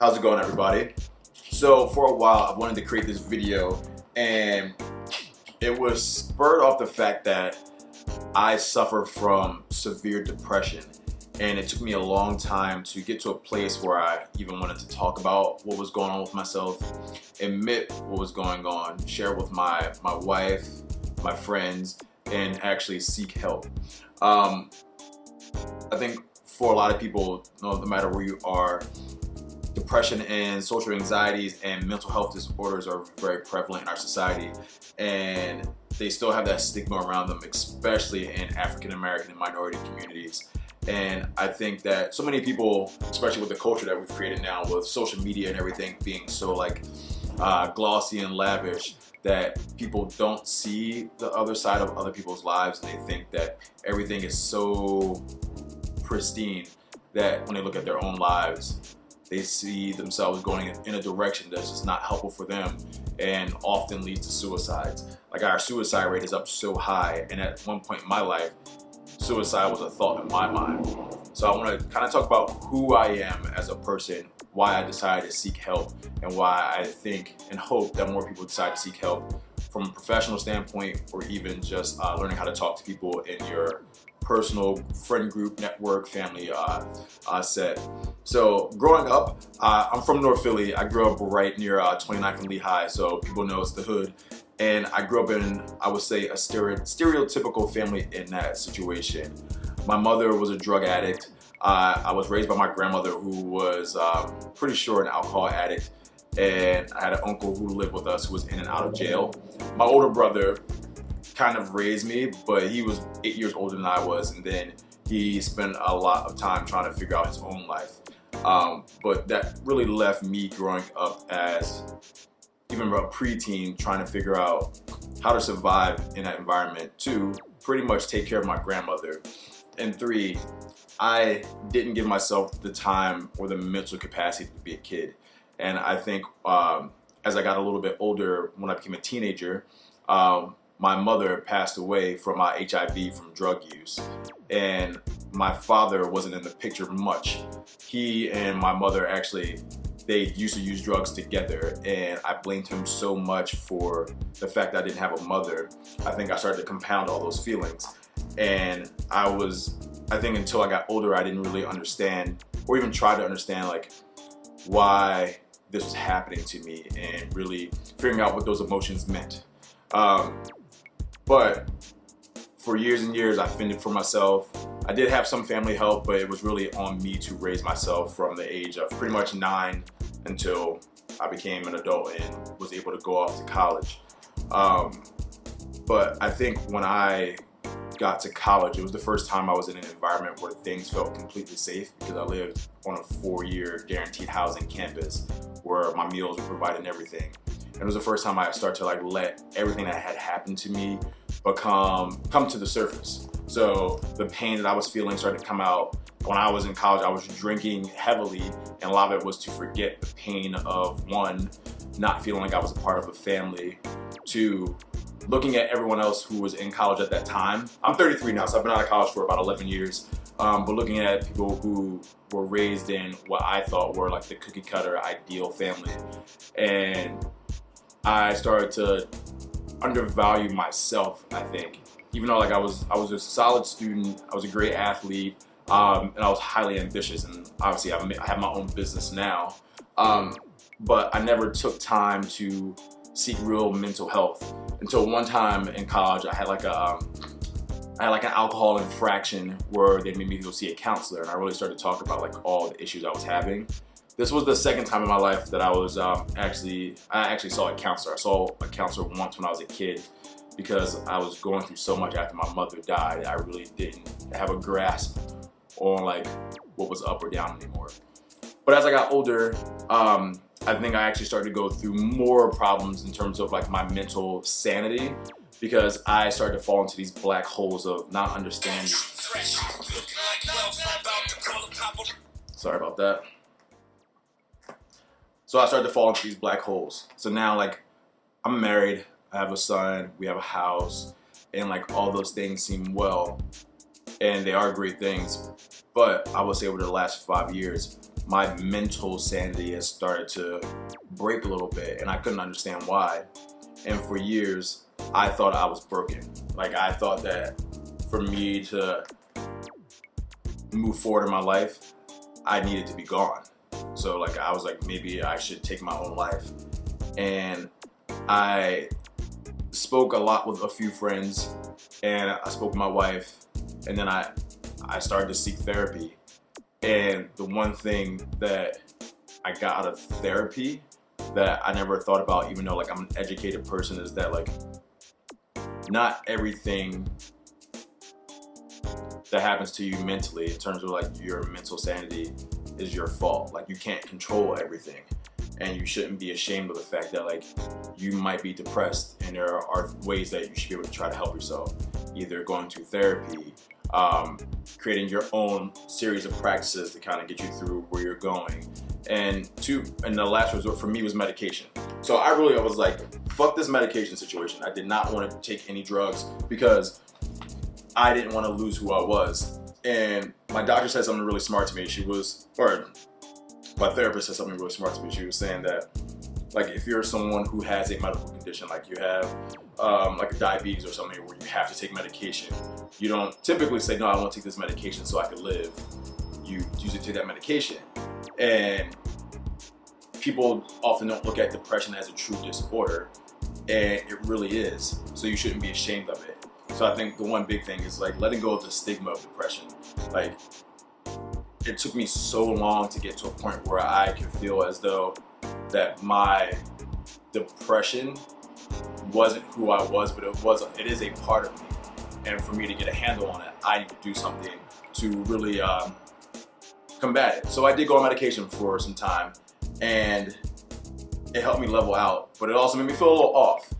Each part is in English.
How's it going, everybody? So for a while I've wanted to create this video, and it was spurred off the fact that I suffer from severe depression, and it took me a long time to get to a place where I even wanted to talk about what was going on with myself, admit what was going on, share with my wife, my friends, and actually seek help. I think for a lot of people, no matter where you are, depression and social anxieties and mental health disorders are very prevalent in our society, and they still have that stigma around them, especially in African American and minority communities. And I think that so many people, especially with the culture that we've created now with social media and everything being so glossy and lavish, that people don't see the other side of other people's lives, and they think that everything is so pristine that when they look at their own lives, they see themselves going in a direction that's just not helpful for them, and often leads to suicides. Like, our suicide rate is up so high, and at one point in my life, suicide was a thought in my mind. So I want to kind of talk about who I am as a person, why I decided to seek help, and why I think and hope that more people decide to seek help from a professional standpoint, or even just learning how to talk to people in your personal friend group, network, family set. So growing up, I'm from North Philly. I grew up right near 29th and Lehigh, so people know it's the hood. And I grew up in, I would say, a stereotypical family in that situation. My mother was a drug addict. I was raised by my grandmother, who was pretty sure an alcohol addict. And I had an uncle who lived with us who was in and out of jail. My older brother kind of raised me, but he was 8 years older than I was, and then he spent a lot of time trying to figure out his own life. But that really left me growing up as even a preteen, trying to figure out how to survive in that environment. 2, pretty much take care of my grandmother. And 3, I didn't give myself the time or the mental capacity to be a kid. And I think as I got a little bit older, when I became a teenager, my mother passed away from HIV from drug use, and my father wasn't in the picture much. He and my mother actually, they used to use drugs together, and I blamed him so much for the fact that I didn't have a mother. I think I started to compound all those feelings, and I think until I got older, I didn't really understand, or even try to understand, like, why this was happening to me, and really figuring out what those emotions meant. But for years and years, I fended for myself. I did have some family help, but it was really on me to raise myself from the age of pretty much 9 until I became an adult and was able to go off to college. But I think when I got to college, it was the first time I was in an environment where things felt completely safe, because I lived on a 4-year guaranteed housing campus where my meals were provided and everything. And it was the first time I started to let everything that had happened to me come to the surface. So the pain that I was feeling started to come out. When I was in college, I was drinking heavily, and a lot of it was to forget the pain of, 1, not feeling like I was a part of a family, 2, looking at everyone else who was in college at that time. I'm 33 now, so I've been out of college for about 11 years. But looking at people who were raised in what I thought were like the cookie cutter ideal family. And I started to undervalue myself, I think. Even though I was a solid student, I was a great athlete, and I was highly ambitious, and obviously I have my own business now. But I never took time to seek real mental health until one time in college. I had an alcohol infraction where they made me go see a counselor, and I really started to talk about all the issues I was having. This was the second time in my life that I was actually saw a counselor. I saw a counselor once when I was a kid, because I was going through so much after my mother died. I really didn't have a grasp on what was up or down anymore. But as I got older, I think I actually started to go through more problems in terms of my mental sanity, because I started to fall into these black holes of not understanding. Sorry about that. So I started to fall into these black holes. So now I'm married, I have a son, we have a house, and all those things seem well, and they are great things. But I would say over the last 5 years, my mental sanity has started to break a little bit, and I couldn't understand why. And for years, I thought I was broken. Like, I thought that for me to move forward in my life, I needed to be gone. So like, I was like, maybe I should take my own life. And I spoke a lot with a few friends, and I spoke with my wife, and then I started to seek therapy. And the one thing that I got out of therapy that I never thought about, even though like I'm an educated person, is that like not everything that happens to you mentally in terms of like your mental sanity is your fault. Like, you can't control everything, and you shouldn't be ashamed of the fact that like you might be depressed, and there are ways that you should be able to try to help yourself, either going to therapy, creating your own series of practices to kind of get you through where you're going. And the last resort for me was medication. So I was like, fuck this medication situation. I did not want to take any drugs because I didn't want to lose who I was. And my doctor said something really smart to me. My therapist said something really smart to me. She was saying that, like, if you're someone who has a medical condition, like you have like a diabetes or something where you have to take medication, you don't typically say, no, I want to take this medication so I can live. You usually take that medication. And people often don't look at depression as a true disorder, and it really is. So you shouldn't be ashamed of it. So I think the one big thing is like letting go of the stigma of depression. Like, it took me so long to get to a point where I can feel as though that my depression wasn't who I was, but it is a part of me. And for me to get a handle on it, I need to do something to really combat it. So I did go on medication for some time, and it helped me level out, but it also made me feel a little off.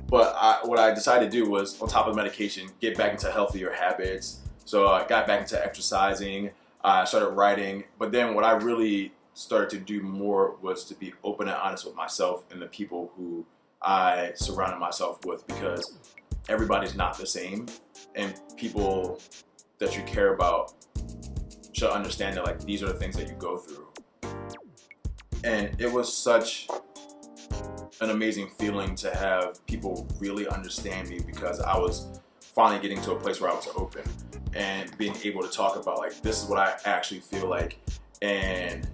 But what I decided to do was, on top of the medication, get back into healthier habits. So I got back into exercising, I started writing, but then what I really started to do more was to be open and honest with myself and the people who I surrounded myself with, because everybody's not the same, and people that you care about should understand that like these are the things that you go through. And it was such an amazing feeling to have people really understand me, because I was finally getting to a place where I was open and being able to talk about like, this is what I actually feel like, and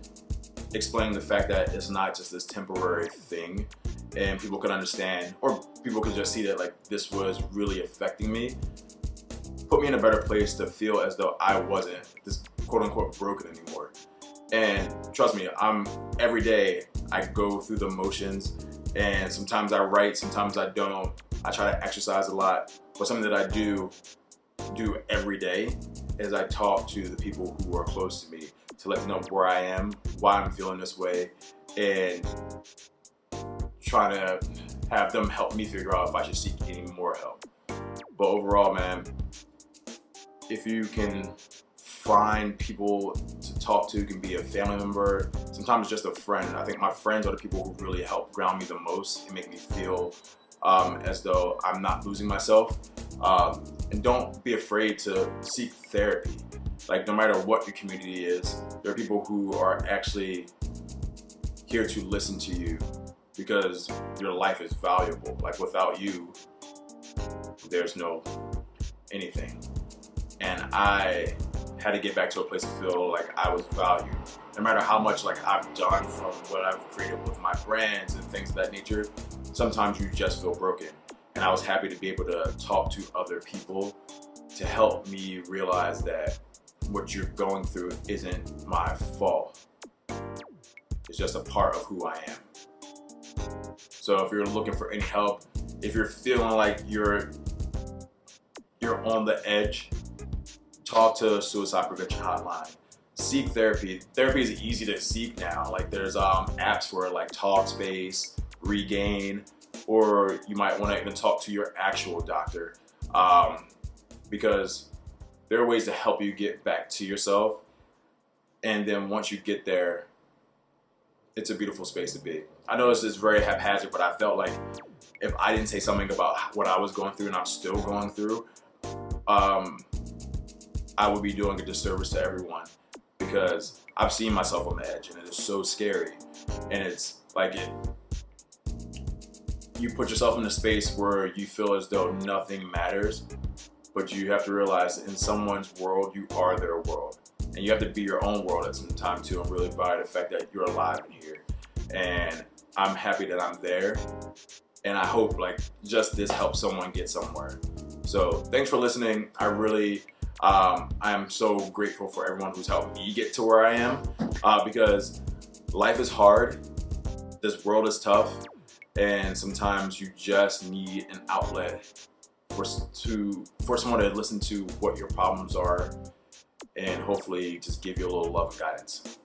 explaining the fact that it's not just this temporary thing, and people could understand, or people could just see that like this was really affecting me, put me in a better place to feel as though I wasn't this quote unquote broken anymore. And trust me, every day I go through the motions, and sometimes I write, sometimes I don't. I try to exercise a lot, but something that I do every day is I talk to the people who are close to me to let them know where I am, why I'm feeling this way, and trying to have them help me figure out if I should seek any more help. But overall, man, if you can find people to talk to, can be a family member, sometimes just a friend. I think my friends are the people who really help ground me the most and make me feel as though I'm not losing myself. And don't be afraid to seek therapy. Like, no matter what your community is, there are people who are actually here to listen to you, because your life is valuable. Like, without you, there's no anything. And I had to get back to a place to feel like I was valued. No matter how much like I've done from what I've created with my brands and things of that nature, sometimes you just feel broken. And I was happy to be able to talk to other people to help me realize that what you're going through isn't my fault. It's just a part of who I am. So if you're looking for any help, if you're feeling like you're on the edge, talk to a suicide prevention hotline. Seek therapy. Therapy is easy to seek now. Like, there's apps for like Talkspace, Regain, or you might want to even talk to your actual doctor, because there are ways to help you get back to yourself. And then once you get there, it's a beautiful space to be. I know this is very haphazard, but I felt like if I didn't say something about what I was going through and I'm still going through, I would be doing a disservice to everyone, because I've seen myself on the edge and it is so scary. And it's like you put yourself in a space where you feel as though nothing matters, but you have to realize in someone's world, you are their world. And you have to be your own world at some time too, and really value the fact that you're alive in here. And I'm happy that I'm there. And I hope like just this helps someone get somewhere. So thanks for listening. I'm so grateful for everyone who's helped me get to where I am, because life is hard. This world is tough. And sometimes you just need an outlet for someone to listen to what your problems are, and hopefully just give you a little love and guidance.